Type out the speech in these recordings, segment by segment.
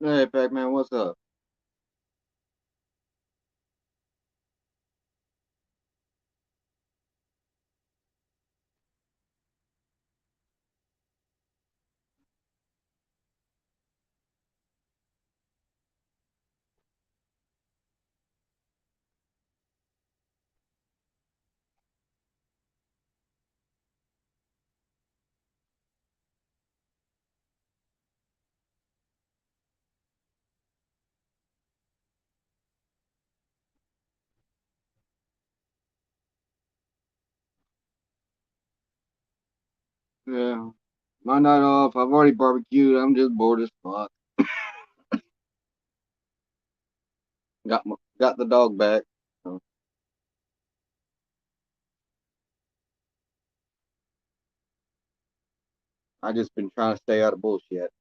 Hey, Pac-Man, what's up? Yeah, my night off. I've already barbecued. I'm just bored as fuck. Got the dog back. So I just been trying to stay out of bullshit.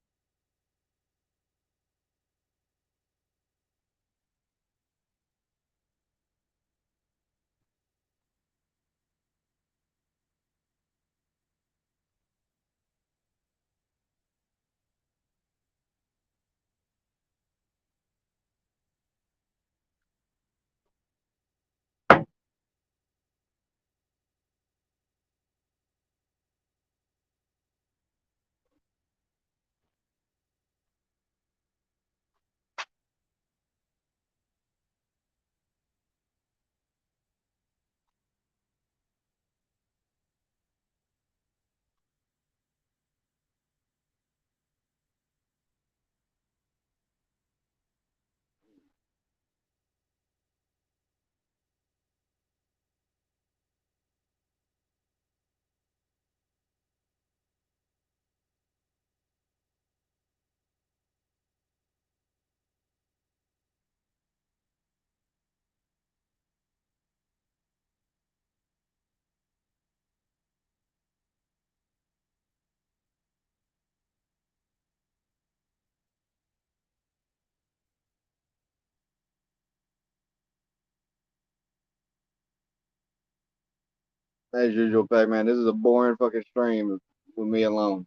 As usual, Pac-Man. This is a boring fucking stream with me alone.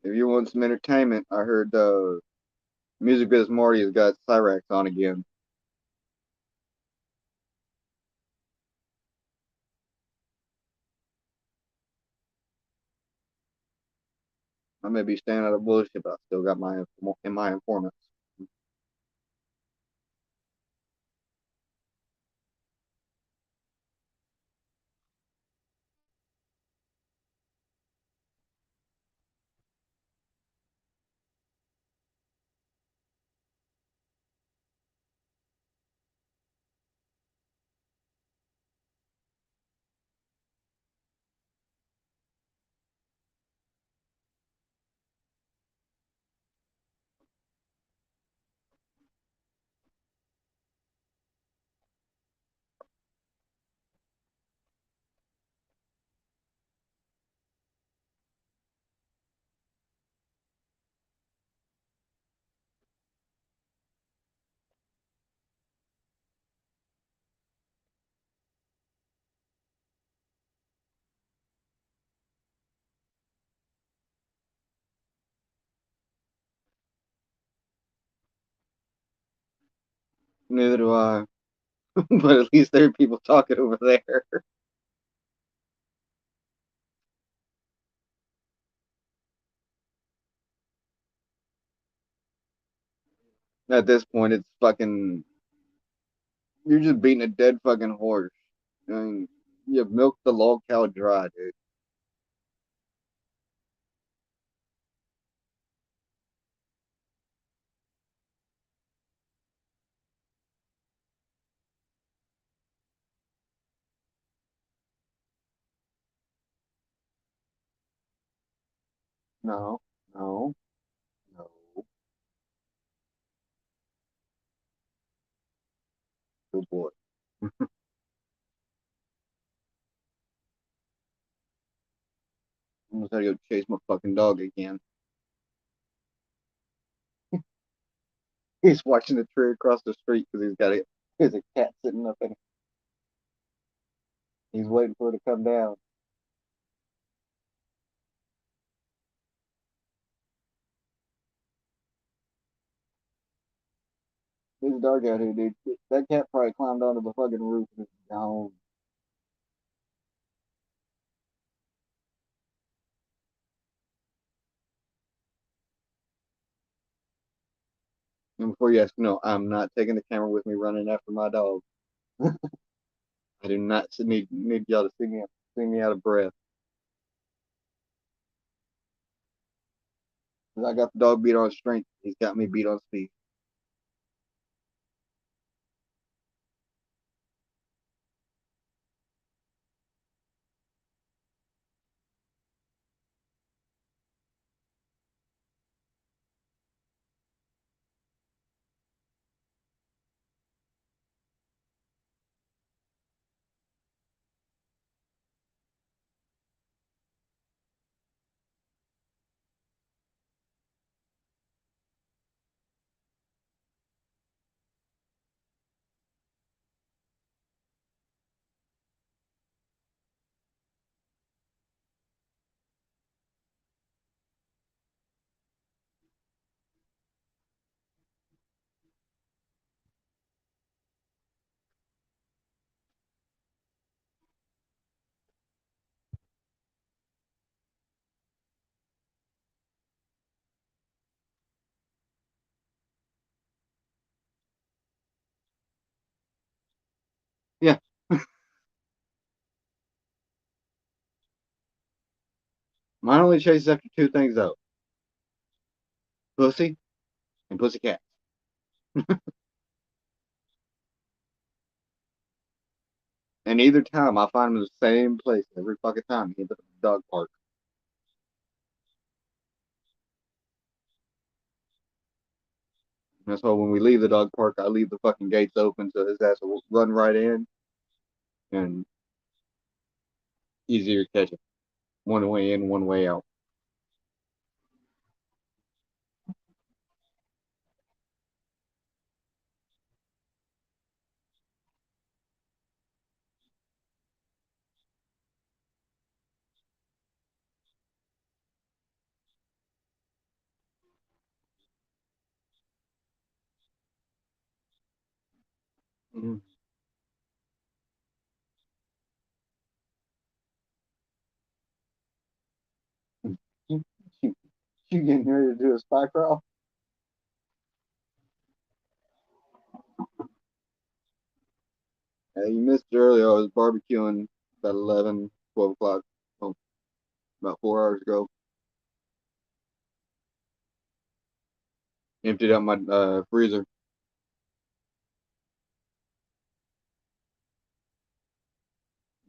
If you want some entertainment, I heard Music Biz Marty has got Cyrax on again. I may be staying out of bullshit, but I still got my informants. Neither do I. But at least there are people talking over there. At this point, it's fucking. You're just beating a dead fucking horse. I mean, you milked the log cow dry, dude. No, no, no. Good boy. I'm gonna go chase my fucking dog again. He's watching the tree across the street because he's got it. There's a cat sitting up in it. He's waiting for it to come down. It's dark out here, dude. That cat probably climbed onto the fucking roof and is gone. And before you ask, no, I'm not taking the camera with me running after my dog. I do not need y'all to see me out of breath. 'Cause I got the dog beat on strength. He's got me beat on speed. Yeah, mine only chases after two things though: pussy and pussycat. And either time, I find them in the same place every fucking time. He ends up at the dog park. And that's why when we leave the dog park, I leave the fucking gates open so his ass will run right in and easier to catch him. One way in, one way out. Mm-hmm. You, you getting ready to do a spy crawl? You missed it earlier. I was barbecuing about 11, 12 o'clock, well, about 4 hours ago. Emptied out my freezer.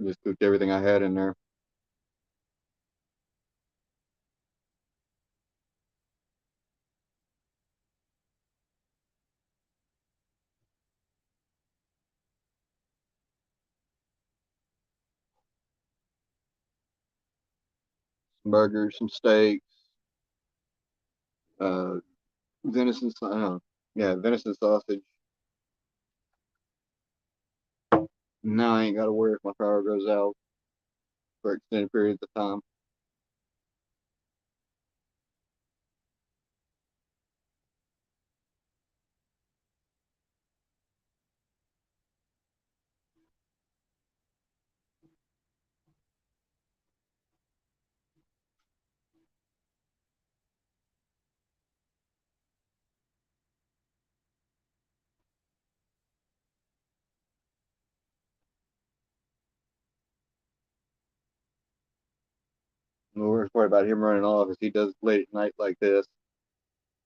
Just cooked everything I had in there. Some burgers, some steaks, uh, venison, yeah, venison sausage. Now I ain't got to worry if my power goes out for extended periods of time. The worst part about him running off is he does late at night like this.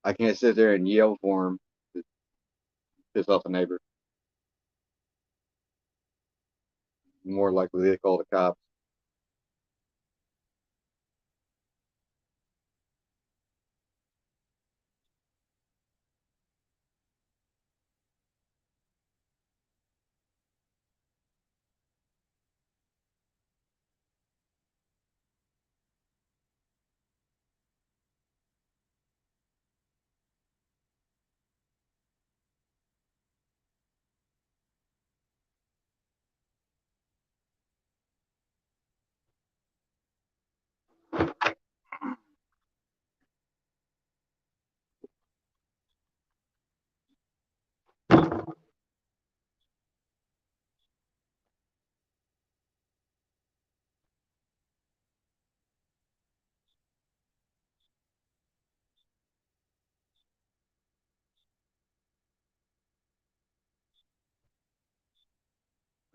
I can't sit there and yell for him to piss off the neighbor. More likely they call the cops.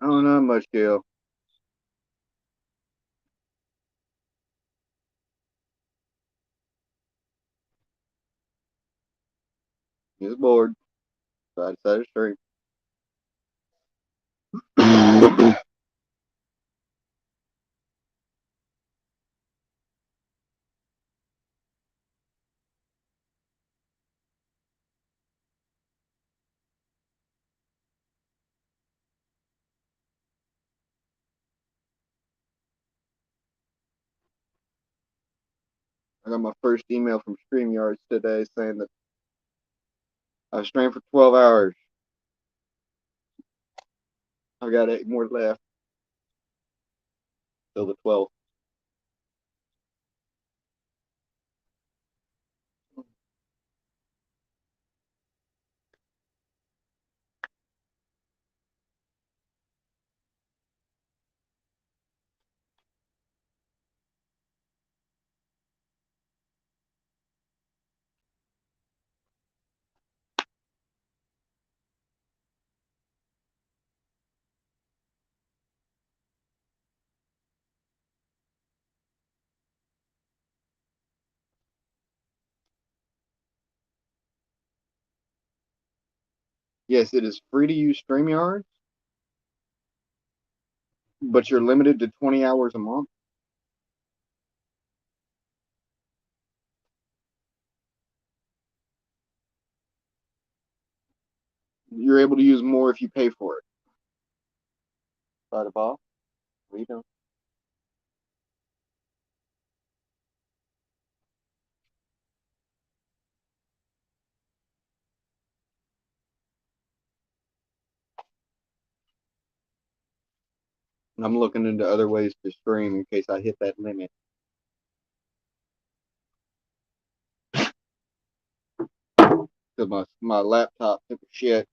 I don't know much, Kale. He was bored, so I decided to stream. I got my first email from StreamYards today saying that I streamed for 12 hours. I got 8 more left till the 12th. Yes, it is free to use StreamYards, but you're limited to 20 hours a month. You're able to use more if you pay for it. By the ball, what are you doing? I'm looking into other ways to stream in case I hit that limit. Because my laptop took a shit.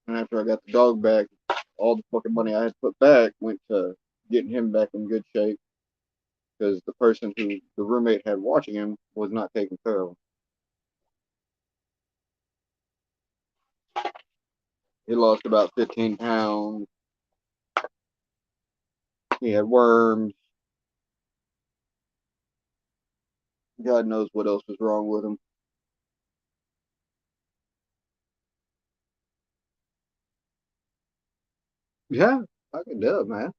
And after I got the dog back, all the fucking money I had put back went to getting him back in good shape because the person who the roommate had watching him was not taking care of him. He lost about 15 pounds. He had worms. God knows what else was wrong with him. Yeah, fucking dub, man.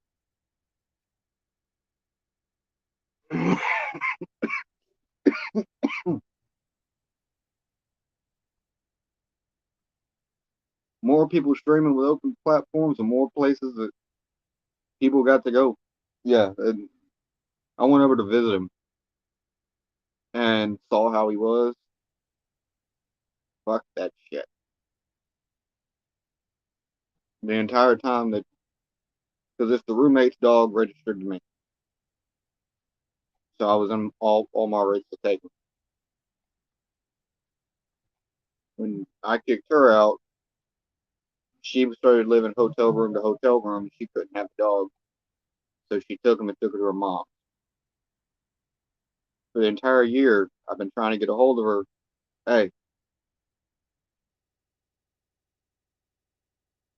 More people streaming with open platforms and more places that people got to go. Yeah, and I went over to visit him and saw how he was. Fuck that shit. The entire time that, because it's the roommate's dog registered to me, so I was in all my rights to take him. When I kicked her out, she started living hotel room to hotel room. She couldn't have the dog, so she took him and took her to her mom. For the entire year, I've been trying to get a hold of her. Hey,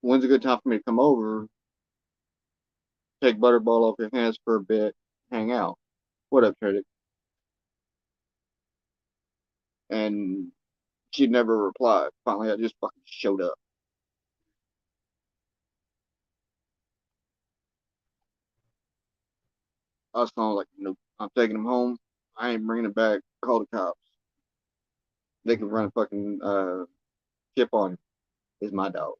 when's a good time for me to come over, take Butterball off your hands for a bit, hang out? What up, Trinity? And she never replied. Finally, I just fucking showed up. I was kind of like, nope, I'm taking him home. I ain't bringing him back. Call the cops. They can run a fucking chip on him. It's my dog.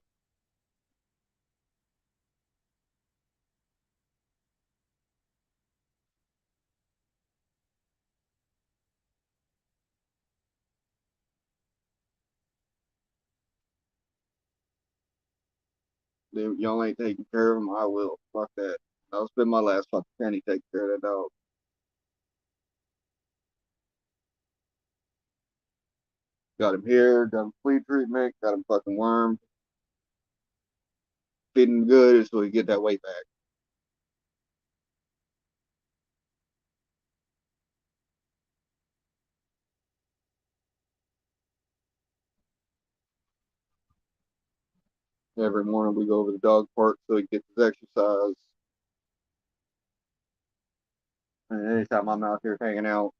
Dude, y'all ain't taking care of him. I will. Fuck that. I'll spend my last fucking penny taking care of that dog. Got him here, got him flea treatment, got him fucking worm, feeding him good so he get that weight back. Every morning we go over the dog park so he gets his exercise. And anytime I'm out here hanging out,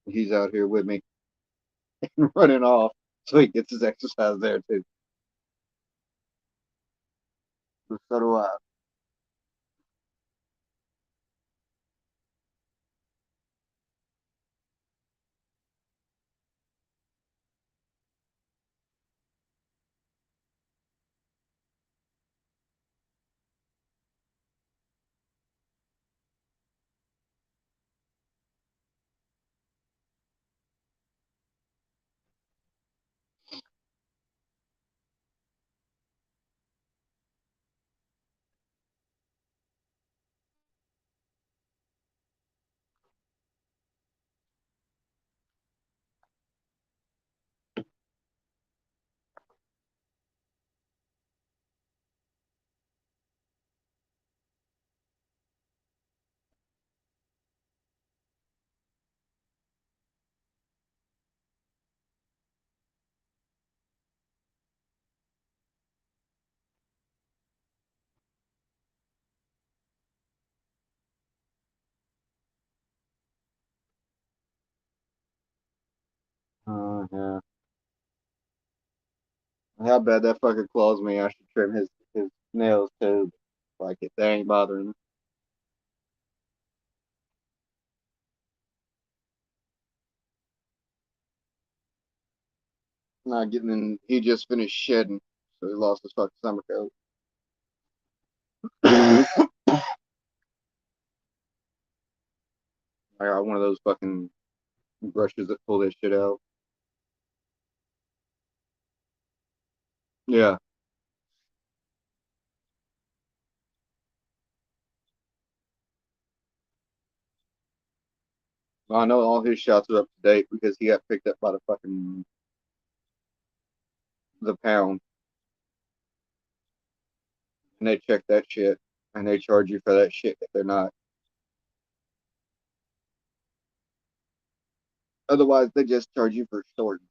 he's out here with me and running off so he gets his exercise there too. So do I. Yeah. How bad that fucker claws me, I should trim his nails too. Like if they ain't bothering him. Not getting in. He just finished shedding, so he lost his fucking summer coat. I got one of those fucking brushes that pull this shit out. Yeah, I know all his shots are up to date because he got picked up by the fucking the pound, and they check that shit, and they charge you for that shit if they're not. Otherwise, they just charge you for storage.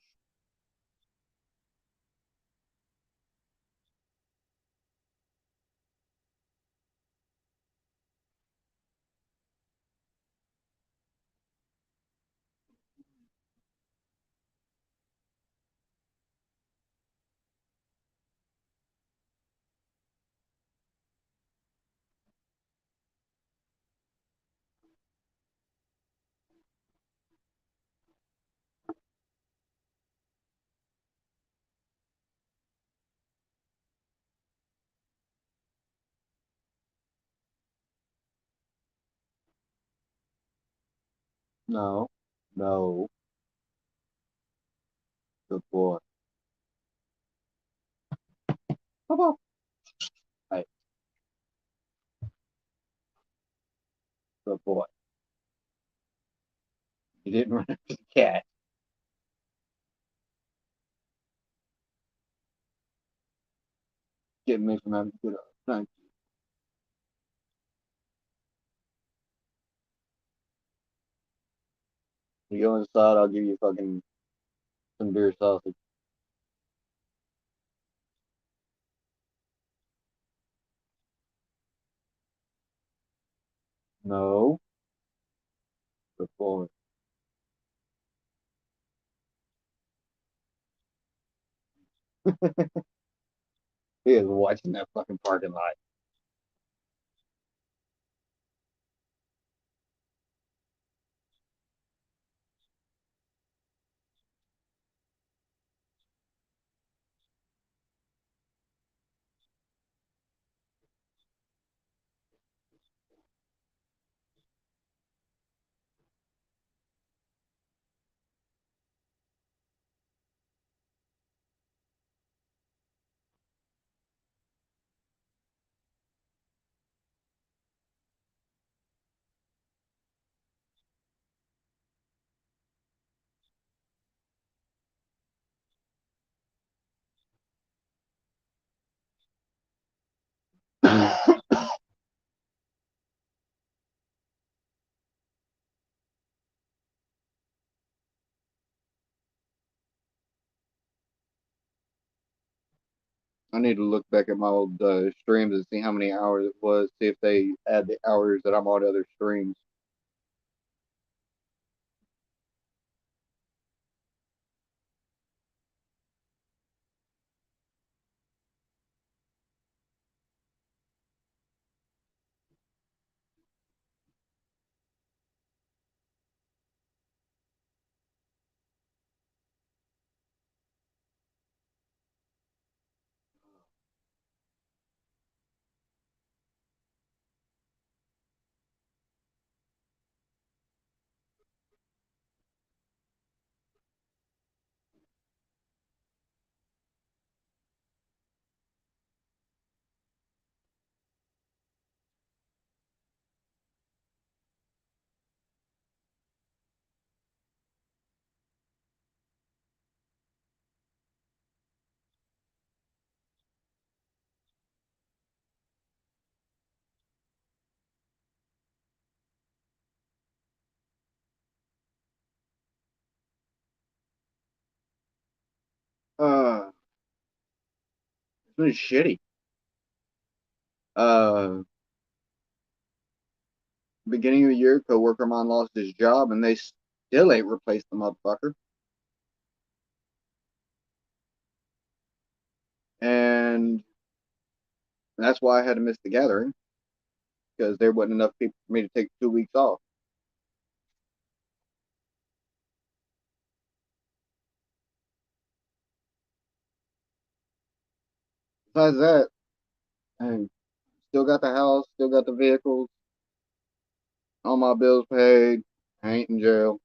No, no, good boy. Come on, hey, good boy. You didn't run after the cat. Get me from having to get up. Thank you. You go inside, I'll give you fucking some beer sausage. No, good boy. He is watching that fucking parking lot. I need to look back at my old streams and see how many hours it was. See if they add the hours that I'm on other streams. Uh, it's been shitty. Uh, Beginning of the year, coworker of mine lost his job, and they still ain't replaced the motherfucker. And that's why I had to miss the gathering because there wasn't enough people for me to take 2 weeks off. Besides that, and still got the house, still got the vehicles, all my bills paid. I ain't in jail.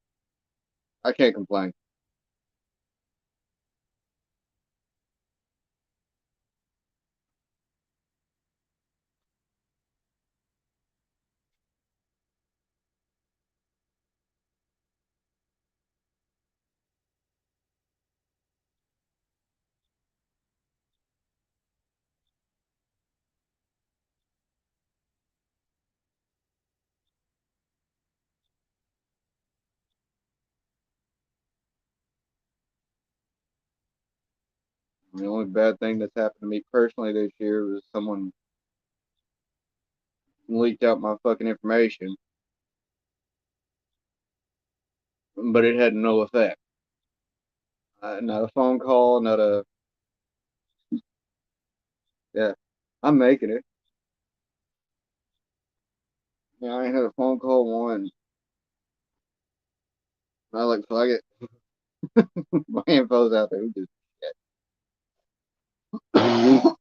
I can't complain. The only bad thing that's happened to me personally this year was someone leaked out my fucking information, but it had no effect. Not a phone call, not a yeah. I'm making it. Yeah, I ain't had a phone call one. I like fuck it. My info's out there. We just shit.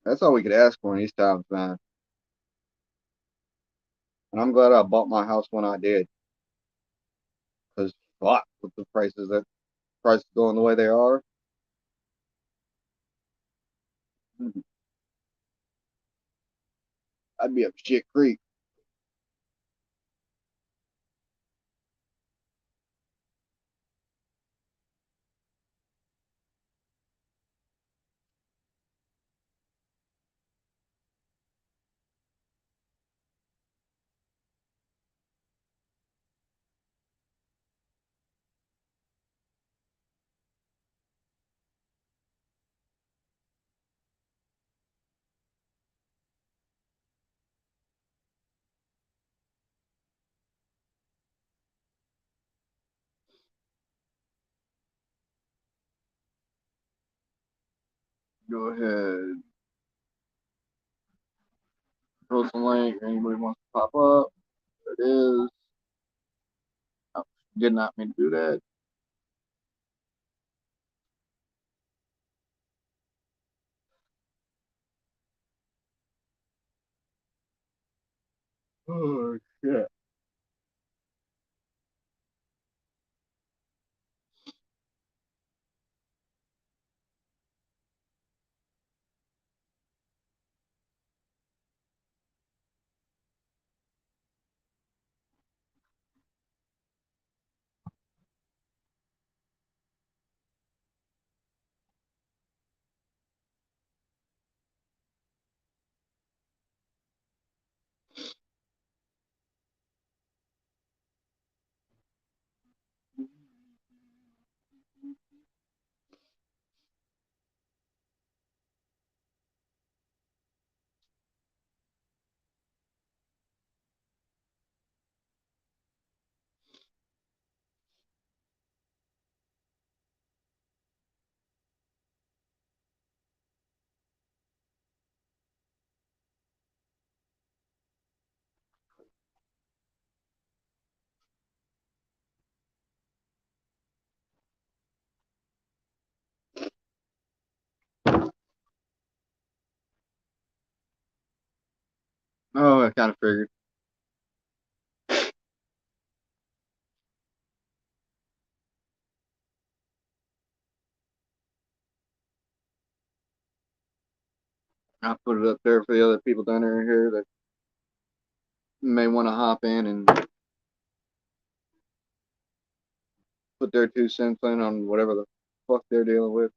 That's all we could ask for in these times, man. And I'm glad I bought my house when I did, because fuck, with the prices going the way they are, I'd be up shit creek. Go ahead, post a link. Anybody wants to pop up? There it is. I did not mean to do that. Oh shit. Oh, I kind of figured. I put it up there for the other people down there here that may want to hop in and put their 2 cents in on whatever the fuck they're dealing with.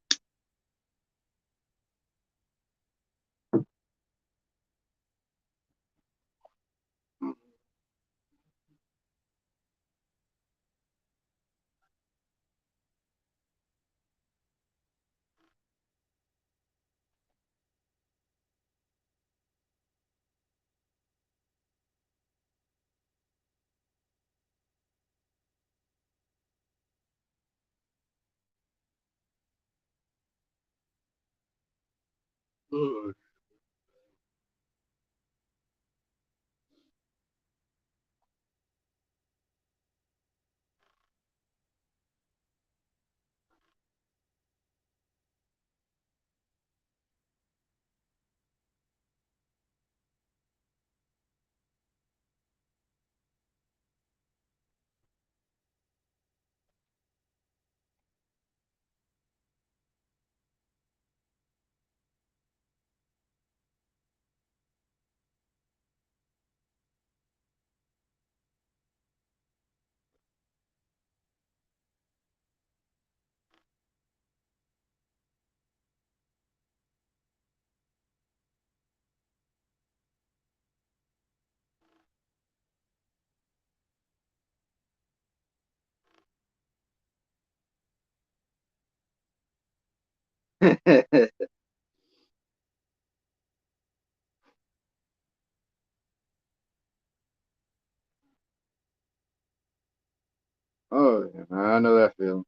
Oh, yeah, I know that feeling.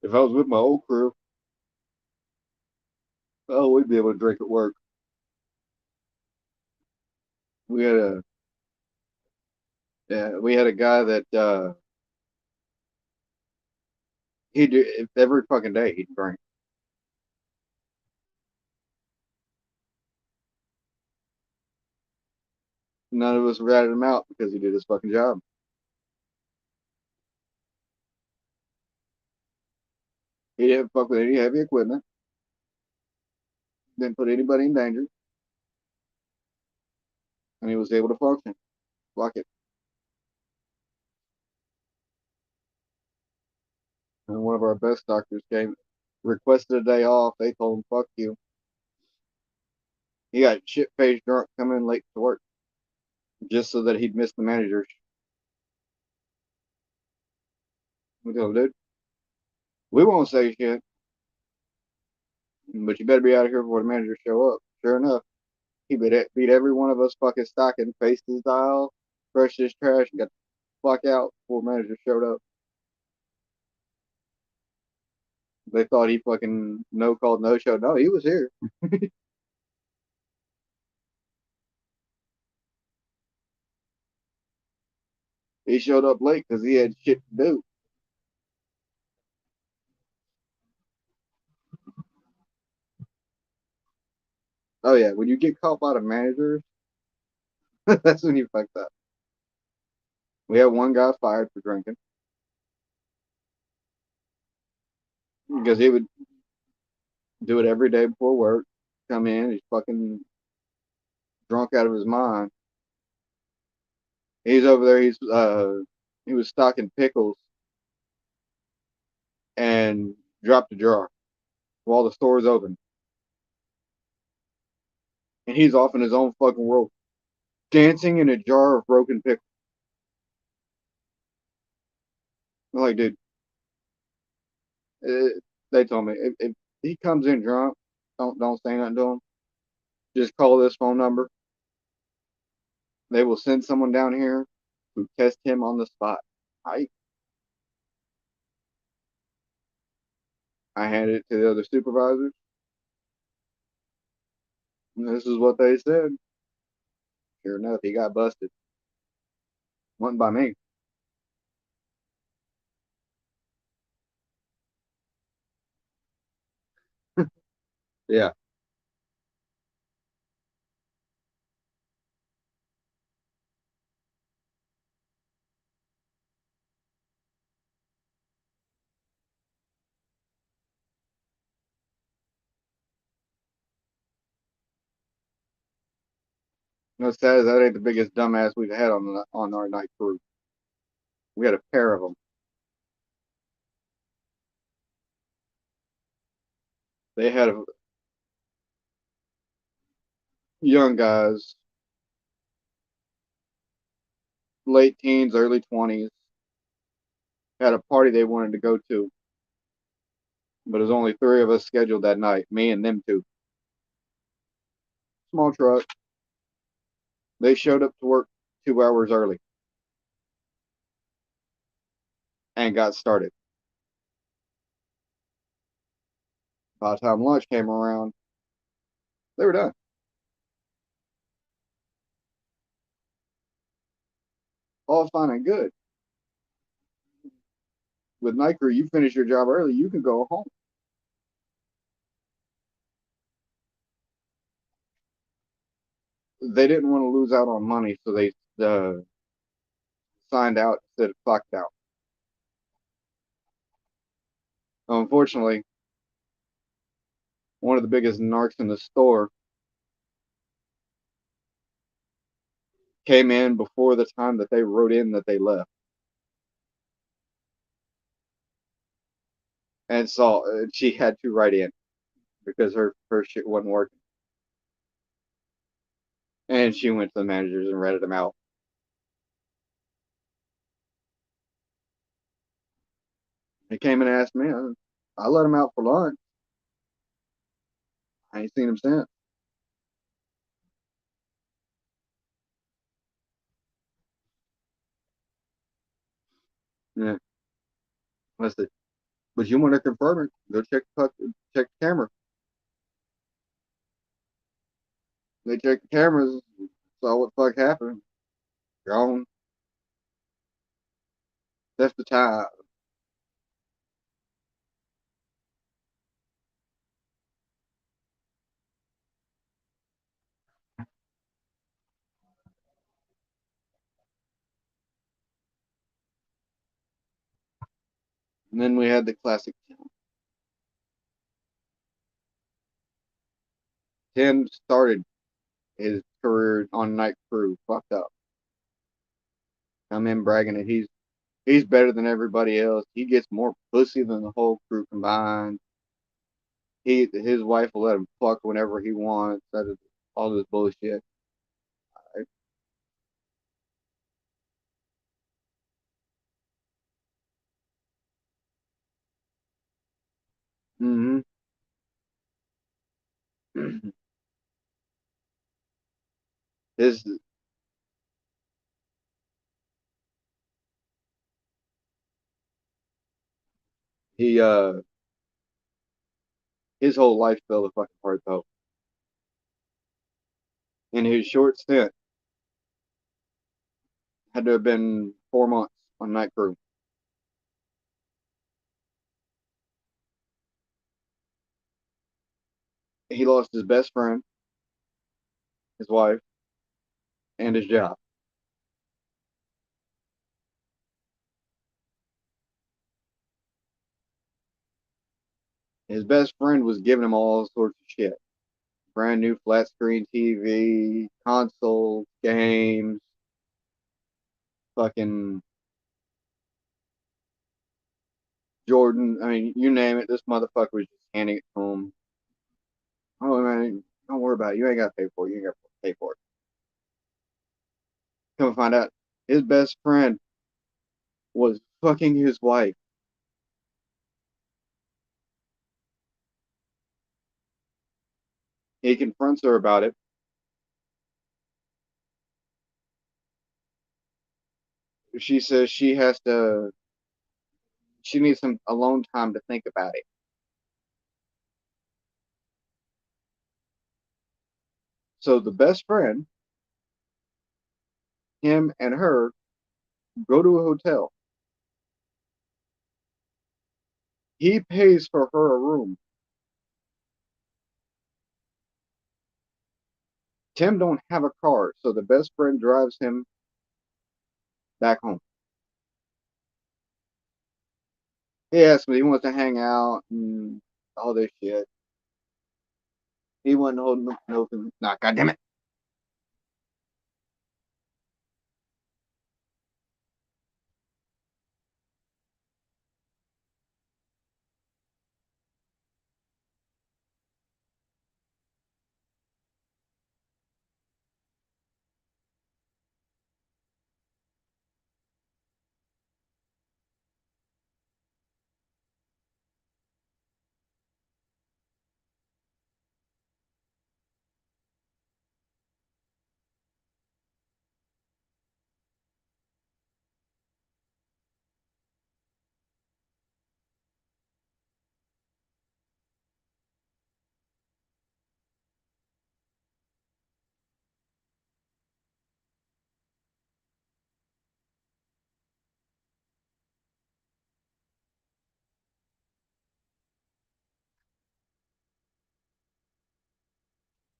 If I was with my old crew, oh, we'd be able to drink at work. We had a Yeah, we had a guy that he do every fucking day he'd drink. None of us ratted him out because he did his fucking job. He didn't fuck with any heavy equipment. Didn't put anybody in danger, and he was able to function. Fuck it. And one of our best doctors came, requested a day off. They told him, "Fuck you." He got shit faced drunk coming in late to work just so that he'd miss the managers. We told him, dude, we won't say shit, but you better be out of here before the managers show up. Sure enough, he beat every one of us fucking stocking, faced his dial, brushed his trash, and got the fuck out before managers showed up. They thought he fucking no called no show. No, he was here. He showed up late because he had shit to do. Oh yeah, when you get caught by the managers, that's when you fucked up. We had one guy fired for drinking because he would do it every day before work. Come in, he's fucking drunk out of his mind. He's over there. He was stocking pickles and dropped a jar while the store's open, and he's off in his own fucking world, dancing in a jar of broken pickles. I'm like, dude, uh, they told me if he comes in drunk, don't say nothing to him. Just call this phone number. They will send someone down here to test him on the spot. I I handed it to the other supervisors, and this is what they said. Sure enough, he got busted. Wasn't by me. Yeah. No, sad as that ain't the biggest dumbass we've had on our night crew. We had a pair of them. They had young guys, late teens, early 20s, had a party they wanted to go to, but there's only three of us scheduled that night, me and them two. Small truck. They showed up to work 2 hours early and got started. By the time lunch came around, they were done. All fine and good. With night crew, you finish your job early, you can go home. They didn't want to lose out on money, so they signed out instead of clocked out. Unfortunately, one of the biggest narcs in the store came in before the time that they wrote in that they left and saw she had to write in because her shit wasn't working. And she went to the managers and ratted them out. He came and asked me. I let him out for lunch. I ain't seen him since. Yeah, I said, but you want to confirm it? Go check the camera. They checked the cameras, saw what the fuck happened. Gone. That's the time. And then we had the classic Tim started his career on night crew. Fucked up. I'm in bragging that he's better than everybody else. He gets more pussy than the whole crew combined. His wife will let him fuck whenever he wants. That is all this bullshit. Mm-hmm. his he his whole life fell apart though. In his short stint, had to have been 4 months on night crew. He lost his best friend, his wife, and his job. His best friend was giving him all sorts of shit. Brand new flat screen TV, console, games, fucking Jordan. I mean, you name it. This motherfucker was just handing it to him. Oh man, don't worry about it. You ain't got to pay for it. You ain't got to pay for it. Come and find out, his best friend was fucking his wife. He confronts her about it. She says she has to. She needs some alone time to think about it. So the best friend, him and her, go to a hotel. He pays for her a room. Tim don't have a car, so the best friend drives him back home. He asked me, he wants to hang out and all this shit. He wasn't holding no, nah, goddamn it.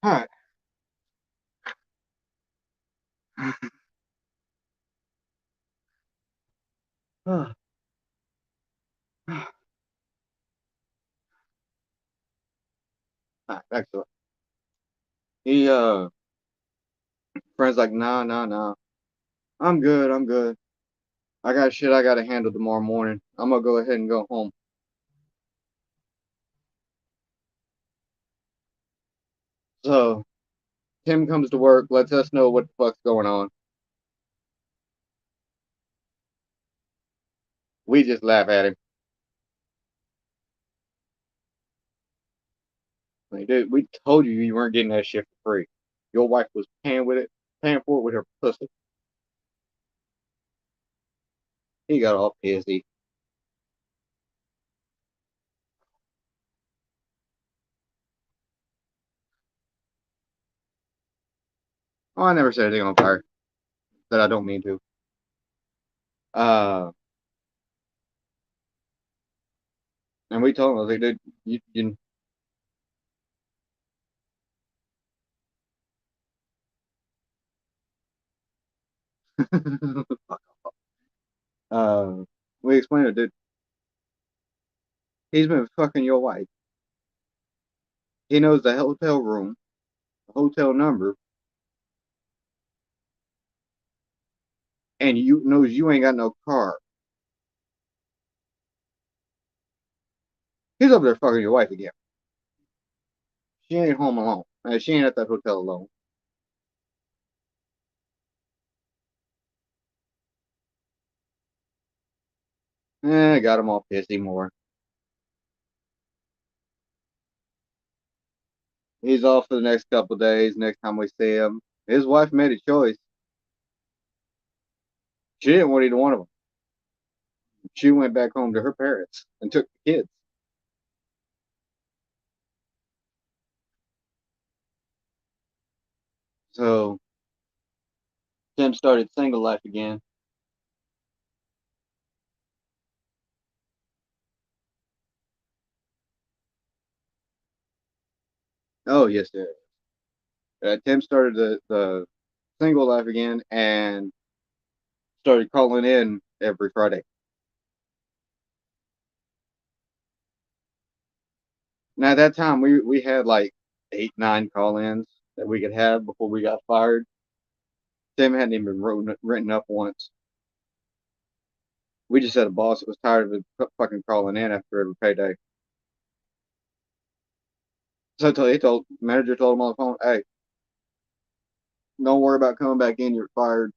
All right. All right, excellent. He friend's like, nah, nah, nah. I'm good, I'm good. I got shit I gotta handle tomorrow morning. I'm gonna go ahead and go home. So Tim comes to work, lets us know what the fuck's going on. We just laugh at him. Like, dude, we told you you weren't getting that shit for free. Your wife was paying for it with her pussy. He got all pissy. Oh, I never said anything on fire that I don't mean to. Uh, and we told him, I was like, dude, you uh, we explained it, dude. He's been fucking your wife. He knows the hotel room, the hotel number, and you knows you ain't got no car. He's up there fucking your wife again. She ain't home alone. She ain't at that hotel alone. Got him all pissy more. He's off for the next couple of days. Next time we see him, his wife made a choice. She didn't want either one of them. She went back home to her parents and took the kids. So Tim started single life again. Oh yes, sir. Tim started the single life again and started calling in every Friday. Now at that time we had like 8, 9 call-ins that we could have before we got fired. Tim hadn't even been written up once. We just had a boss that was tired of it fucking calling in after every payday. So he told manager told him on the phone, "Hey, don't worry about coming back in. You're fired.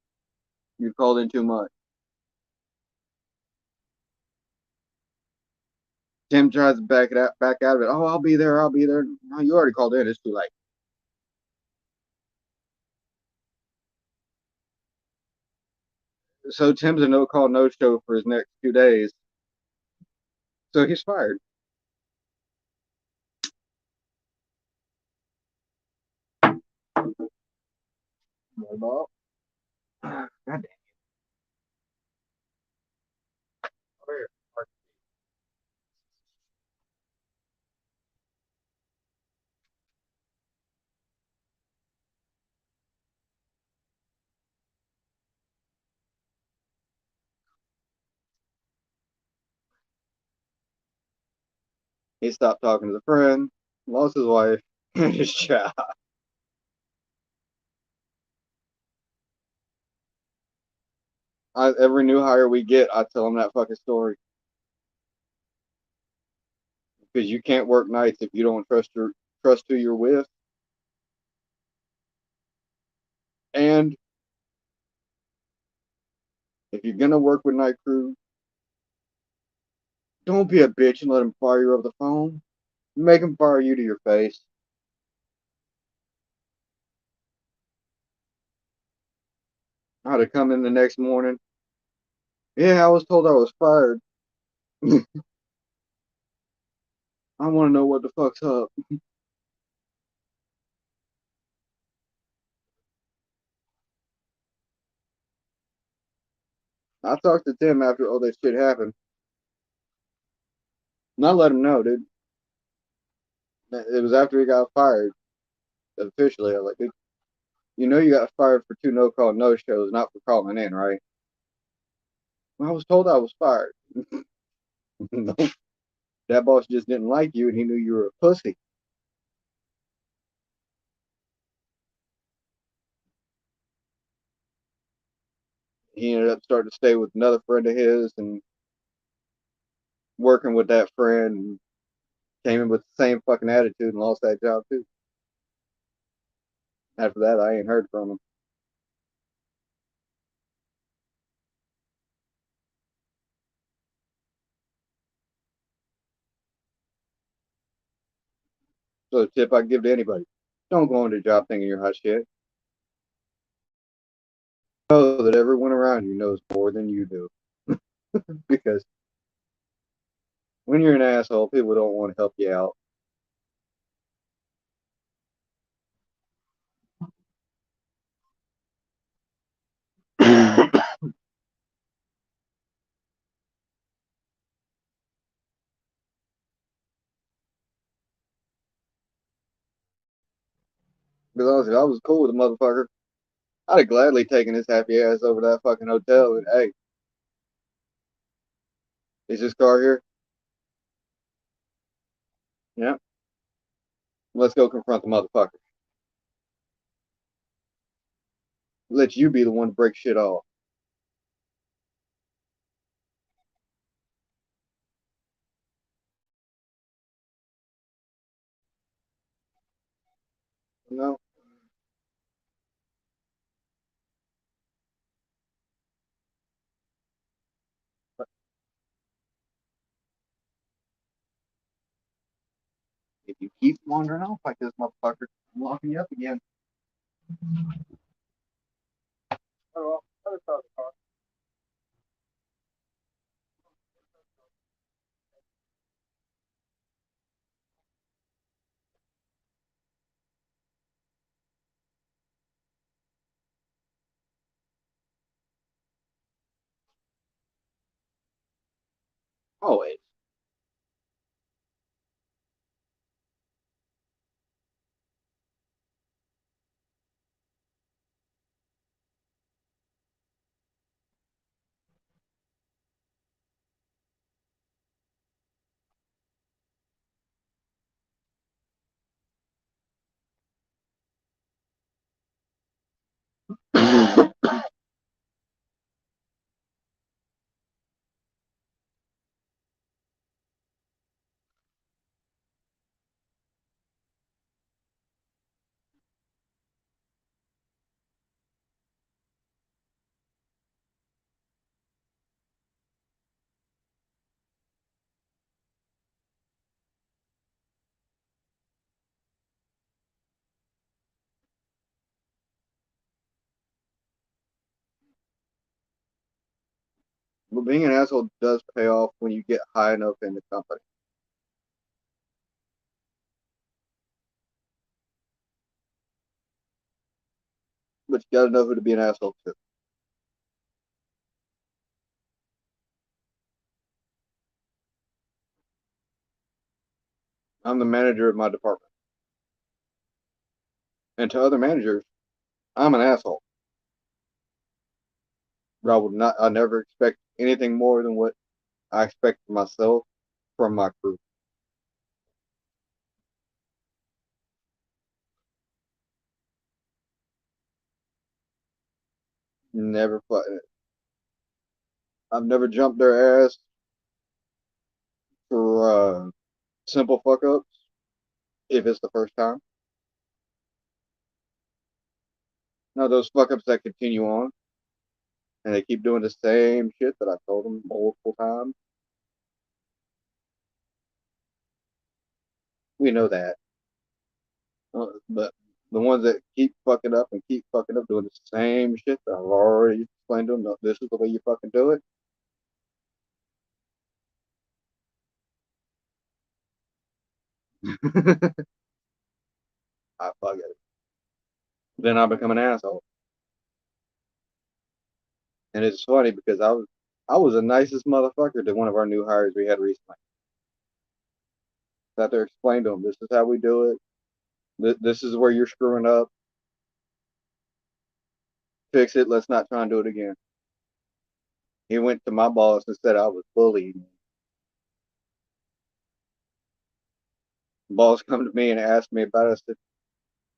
You called in too much." Tim tries to back out of it. Oh, I'll be there. I'll be there. No, you already called in. It's too late. So Tim's a no call, no show for his next 2 days. So he's fired. God damn. He stopped talking to the friend, lost his wife, and his child. Every new hire we get, I tell them that fucking story because you can't work nights if you don't trust who you're with, and if you're gonna work with night crew, don't be a bitch and let them fire you over the phone. Make them fire you to your face. I had to come in the next morning. Yeah, I was told I was fired. I want to know what the fuck's up. I talked to Tim after all this shit happened, and I let him know, dude. It was after he got fired officially. I was like, dude, you know you got fired for two no call no shows, not for calling in, right? Well, I was told I was fired. No, that boss just didn't like you, and he knew you were a pussy. He ended up starting to stay with another friend of his and working with that friend. And came in with the same fucking attitude and lost that job too. After that, I ain't heard from him. So, the tip I give to anybody: don't go into a job thinking you're hot shit. Know that everyone around you knows more than you do. Because when you're an asshole, people don't want to help you out. Because honestly, I was cool with the motherfucker. I'd have gladly taken his happy ass over to that fucking hotel and, hey, is this car here? Yeah. Let's go confront the motherfucker. Let you be the one to break shit off. You know? If you keep wandering off like this motherfucker, I'm locking you up again. Oh, well, always. But being an asshole does pay off when you get high enough in the company. But you gotta know who to be an asshole to. I'm the manager of my department. And to other managers, I'm an asshole. But I never expect anything more than what I expect myself from my crew. Never. I've never jumped their ass for simple fuck ups if it's the first time. Now those fuck ups that continue on and they keep doing the same shit that I told them multiple times. We know that. But the ones that keep fucking up and keep fucking up doing the same shit that I've already explained to them, no, this is the way you fucking do it. I fuck it. Then I become an asshole. And it's funny because I was the nicest motherfucker to one of our new hires we had recently. Sat there explained to him, this is how we do it. This is where you're screwing up. Fix it. Let's not try and do it again. He went to my boss and said I was bullying. The boss come to me and asked me about it. I said,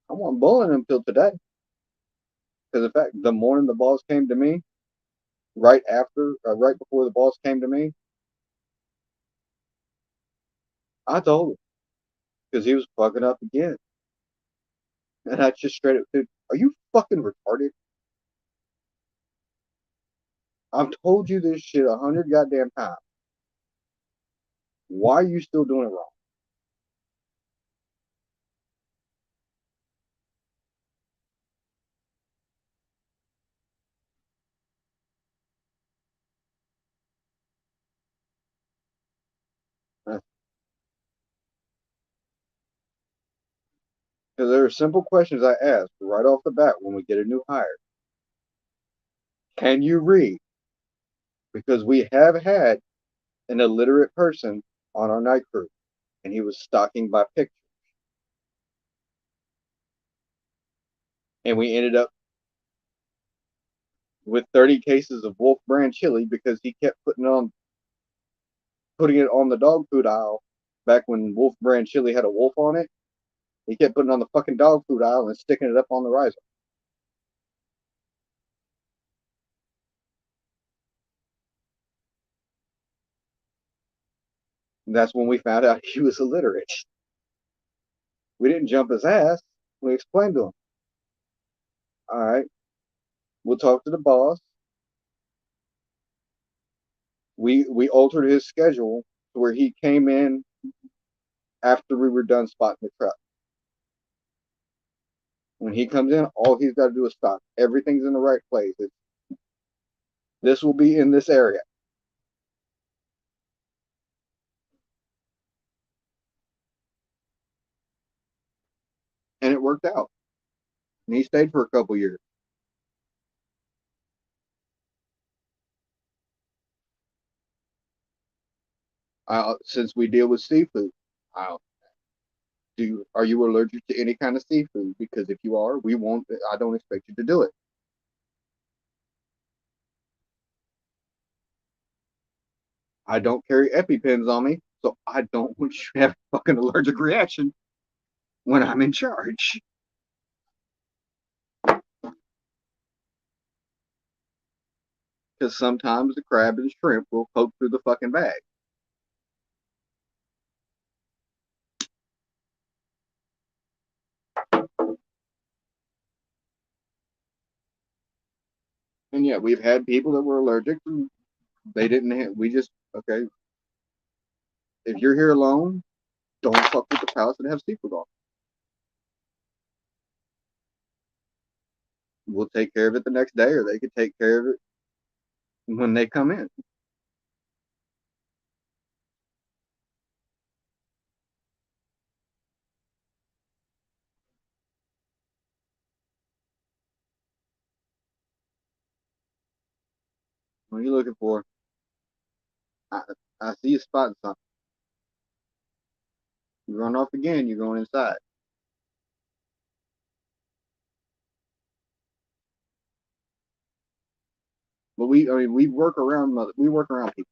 I wasn't bullying him until today. Because in fact, the morning the boss came to me, right before the boss came to me, I told him because he was fucking up again. And I just straight up said, are you fucking retarded? I've told you this shit 100 goddamn times. Why are you still doing it wrong? Because there are simple questions I ask right off the bat when we get a new hire. Can you read? Because we have had an illiterate person on our night crew, and he was stalking by picture. And we ended up with 30 cases of Wolf brand chili because he kept putting it on the dog food aisle back when Wolf brand chili had a wolf on it. He kept putting it on the fucking dog food aisle and sticking it up on the riser. And that's when we found out he was illiterate. We didn't jump his ass. We explained to him. All right, we'll talk to the boss. We altered his schedule to where he came in after we were done spotting the truck. When he comes in, all he's got to do is stop. Everything's in the right place. This will be in this area. And it worked out. And he stayed for a couple years. Since we deal with seafood, I, are you allergic to any kind of seafood? Because if you are, we won't. I don't expect you to do it. I don't carry EpiPens on me, so I don't want you to have a fucking allergic reaction when I'm in charge. Because sometimes the crab and shrimp will poke through the fucking bag. And yeah, we've had people that were allergic. And they didn't. We just okay. If you're here alone, don't fuck with the palace that have seafood on. We'll take care of it the next day, or they could take care of it when they come in. What are you looking for? I, I see you spotting something. You run off again, you're going inside. But we work around people.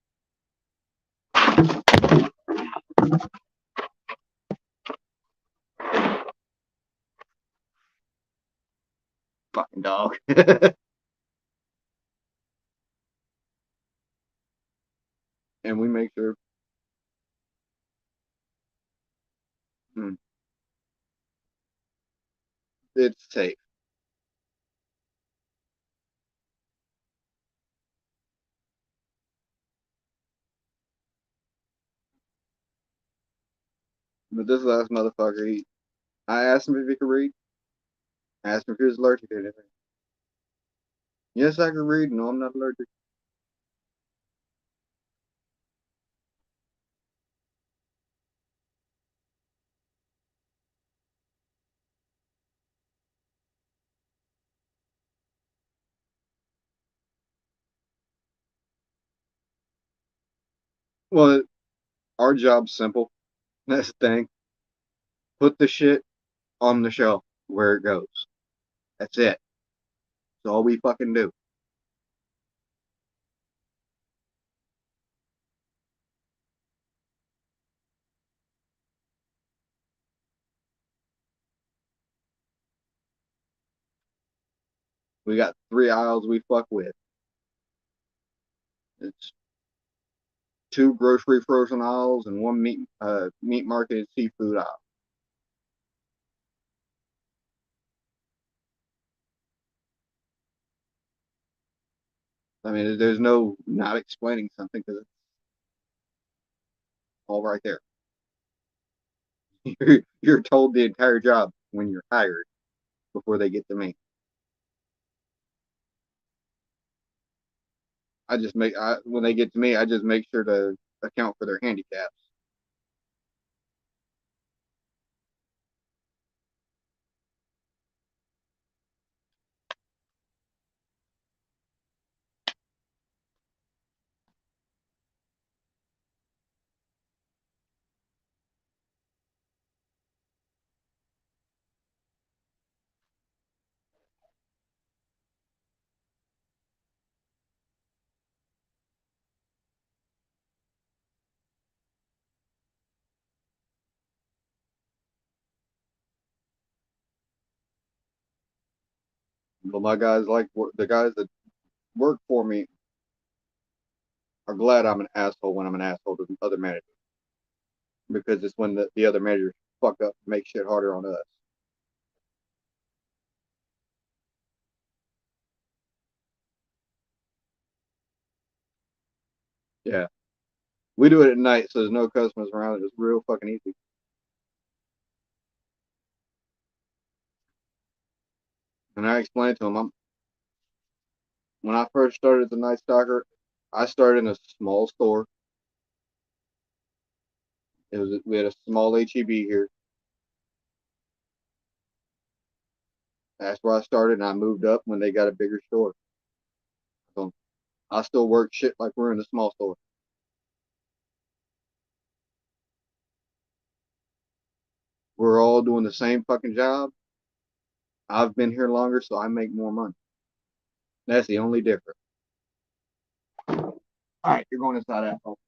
Fucking dog. Mm. It's safe. But this last motherfucker, I asked him if he could read. I asked him if he was allergic to anything. Yes, I can read. No, I'm not allergic. Well, our job's simple. That's the thing. Put the shit on the shelf where it goes. That's it. That's all we fucking do. We got 3 aisles we fuck with. It's 2 grocery frozen aisles and 1 meat market seafood aisle. I mean, there's no not explaining something because it's all right there. You're told the entire job when you're hired before they get to me. When they get to me, I just make sure to account for their handicaps. But my guys the guys that work for me are glad I'm an asshole when I'm an asshole to the other managers because it's when the other managers fuck up and make shit harder on us. Yeah, we do it at night, so there's no customers around. It's real fucking easy. And I explained to them, when I first started the Night Stalker, I started in a small store. We had a small HEB here. That's where I started, and I moved up when they got a bigger store. So I still work shit like we're in a small store. We're all doing the same fucking job. I've been here longer, so I make more money. That's the only difference. All right, you're going inside that hole.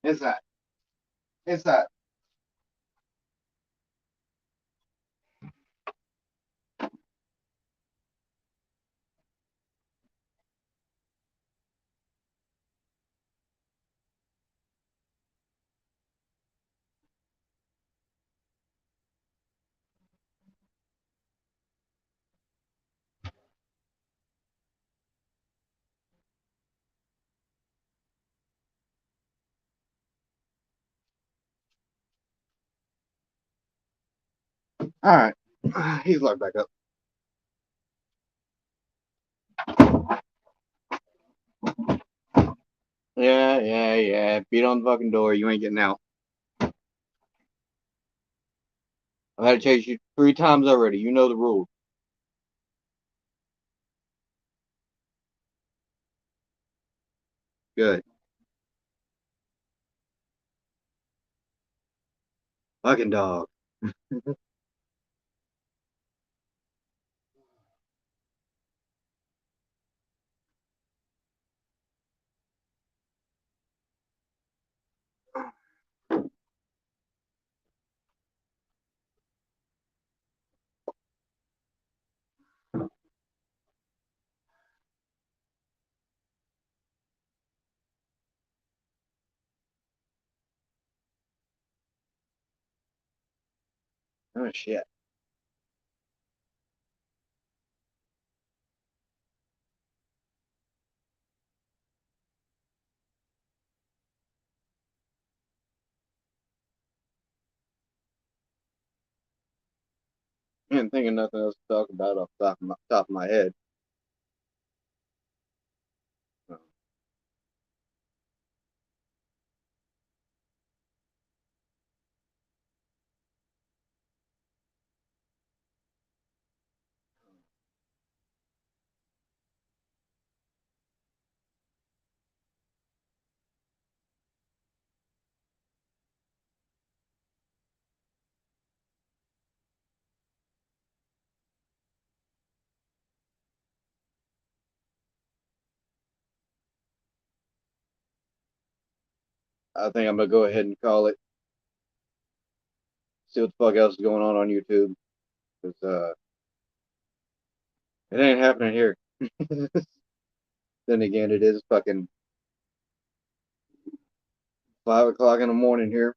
Inside. Inside. All right. He's locked back up. Yeah, yeah, yeah. Beat on the fucking door. You ain't getting out. I've had to chase you 3 times already. You know the rules. Good. Fucking dog. Oh shit. I didn't think of nothing else to talk about off the top of my head. I think I'm gonna go ahead and call it. See what the fuck else is going on YouTube. Cause it ain't happening here. Then again, it is fucking 5 o'clock in the morning here.